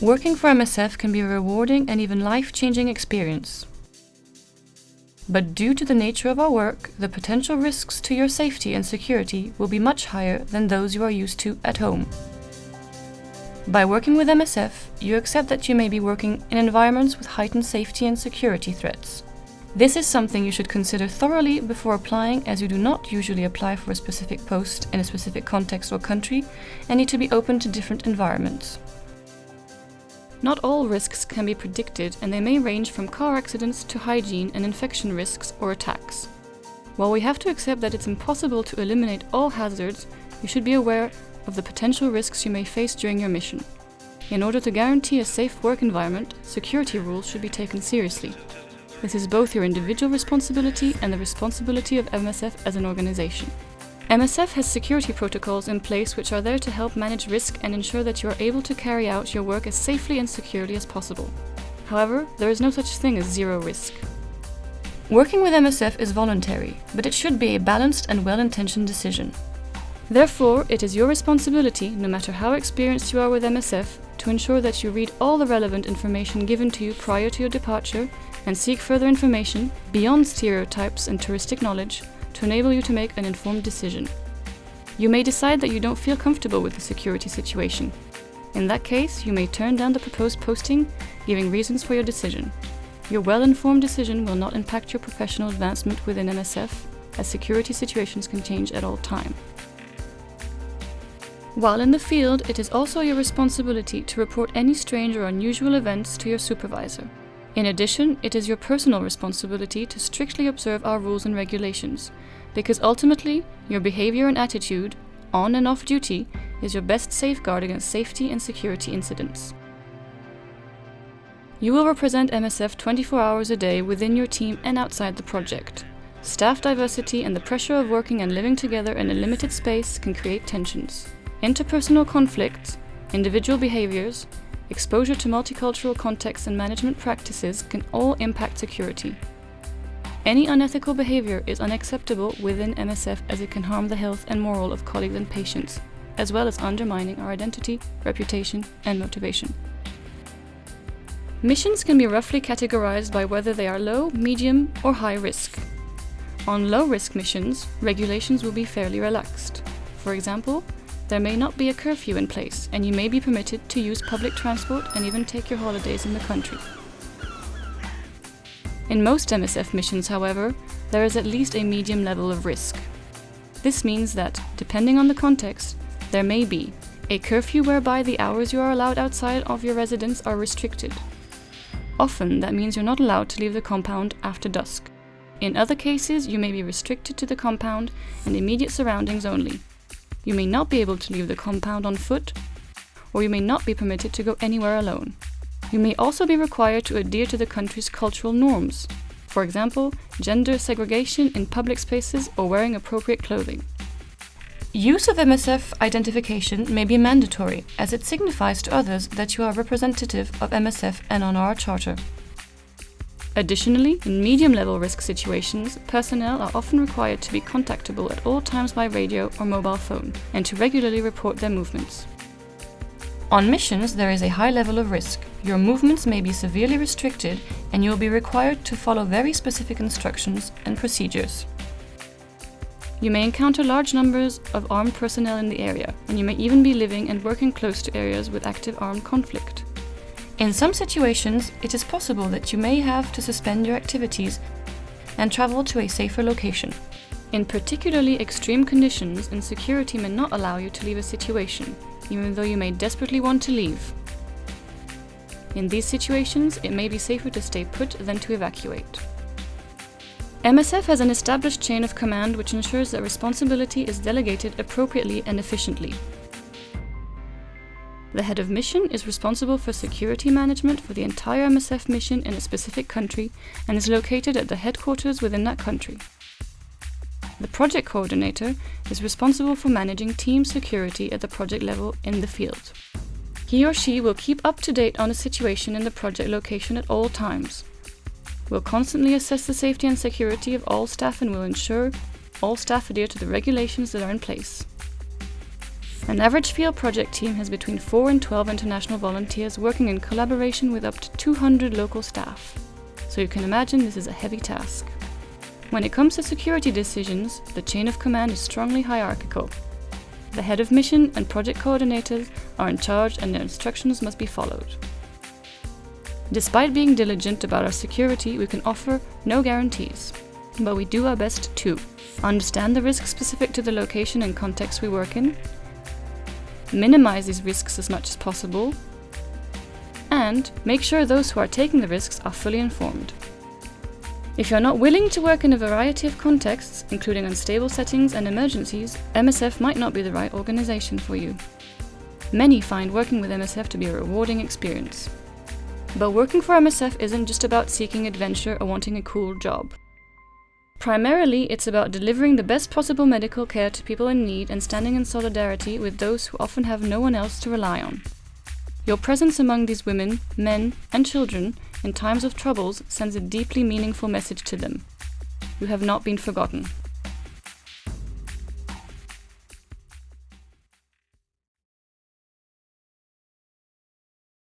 Working for MSF can be a rewarding and even life-changing experience. But due to the nature of our work, the potential risks to your safety and security will be much higher than those you are used to at home. By working with MSF, you accept that you may be working in environments with heightened safety and security threats. This is something you should consider thoroughly before applying, as you do not usually apply for a specific post in a specific context or country and need to be open to different environments. Not all risks can be predicted, and they may range from car accidents to hygiene and infection risks or attacks. While we have to accept that it's impossible to eliminate all hazards, you should be aware of the potential risks you may face during your mission. In order to guarantee a safe work environment, security rules should be taken seriously. This is both your individual responsibility and the responsibility of MSF as an organization. MSF has security protocols in place which are there to help manage risk and ensure that you are able to carry out your work as safely and securely as possible. However, there is no such thing as zero risk. Working with MSF is voluntary, but it should be a balanced and well-intentioned decision. Therefore, it is your responsibility, no matter how experienced you are with MSF, to ensure that you read all the relevant information given to you prior to your departure and seek further information beyond stereotypes and touristic knowledge to enable you to make an informed decision. You may decide that you don't feel comfortable with the security situation. In that case, you may turn down the proposed posting, giving reasons for your decision. Your well-informed decision will not impact your professional advancement within MSF, as security situations can change at all time. While in the field, it is also your responsibility to report any strange or unusual events to your supervisor. In addition, it is your personal responsibility to strictly observe our rules and regulations, because ultimately, your behavior and attitude, on and off duty, is your best safeguard against safety and security incidents. You will represent MSF 24 hours a day within your team and outside the project. Staff diversity and the pressure of working and living together in a limited space can create tensions. Interpersonal conflicts, individual behaviors, exposure to multicultural contexts and management practices can all impact security. Any unethical behavior is unacceptable within MSF, as it can harm the health and morale of colleagues and patients, as well as undermining our identity, reputation, and motivation. Missions can be roughly categorized by whether they are low, medium, or high risk. On low-risk missions, regulations will be fairly relaxed. For example, there may not be a curfew in place, and you may be permitted to use public transport and even take your holidays in the country. In most MSF missions, however, there is at least a medium level of risk. This means that, depending on the context, there may be a curfew whereby the hours you are allowed outside of your residence are restricted. Often, that means you're not allowed to leave the compound after dusk. In other cases, you may be restricted to the compound and immediate surroundings only. You may not be able to leave the compound on foot, or you may not be permitted to go anywhere alone. You may also be required to adhere to the country's cultural norms, for example, gender segregation in public spaces or wearing appropriate clothing. Use of MSF identification may be mandatory, as it signifies to others that you are representative of MSF and on our charter. Additionally, in medium-level risk situations, personnel are often required to be contactable at all times by radio or mobile phone, and to regularly report their movements. On missions, there is a high level of risk. Your movements may be severely restricted, and you will be required to follow very specific instructions and procedures. You may encounter large numbers of armed personnel in the area, and you may even be living and working close to areas with active armed conflict. In some situations, it is possible that you may have to suspend your activities and travel to a safer location. In particularly extreme conditions, insecurity may not allow you to leave a situation, even though you may desperately want to leave. In these situations, it may be safer to stay put than to evacuate. MSF has an established chain of command which ensures that responsibility is delegated appropriately and efficiently. The head of mission is responsible for security management for the entire MSF mission in a specific country and is located at the headquarters within that country. The project coordinator is responsible for managing team security at the project level in the field. He or she will keep up to date on a situation in the project location at all times, will constantly assess the safety and security of all staff, and will ensure all staff adhere to the regulations that are in place. An average field project team has between 4 and 12 international volunteers working in collaboration with up to 200 local staff. So you can imagine this is a heavy task. When it comes to security decisions, the chain of command is strongly hierarchical. The head of mission and project coordinators are in charge and their instructions must be followed. Despite being diligent about our security, we can offer no guarantees, but we do our best to understand the risks specific to the location and context we work in, minimize these risks as much as possible, and make sure those who are taking the risks are fully informed. If you're not willing to work in a variety of contexts, including unstable settings and emergencies, MSF might not be the right organization for you. Many find working with MSF to be a rewarding experience. But working for MSF isn't just about seeking adventure or wanting a cool job. Primarily, it's about delivering the best possible medical care to people in need and standing in solidarity with those who often have no one else to rely on. Your presence among these women, men, and children in times of troubles sends a deeply meaningful message to them. You have not been forgotten.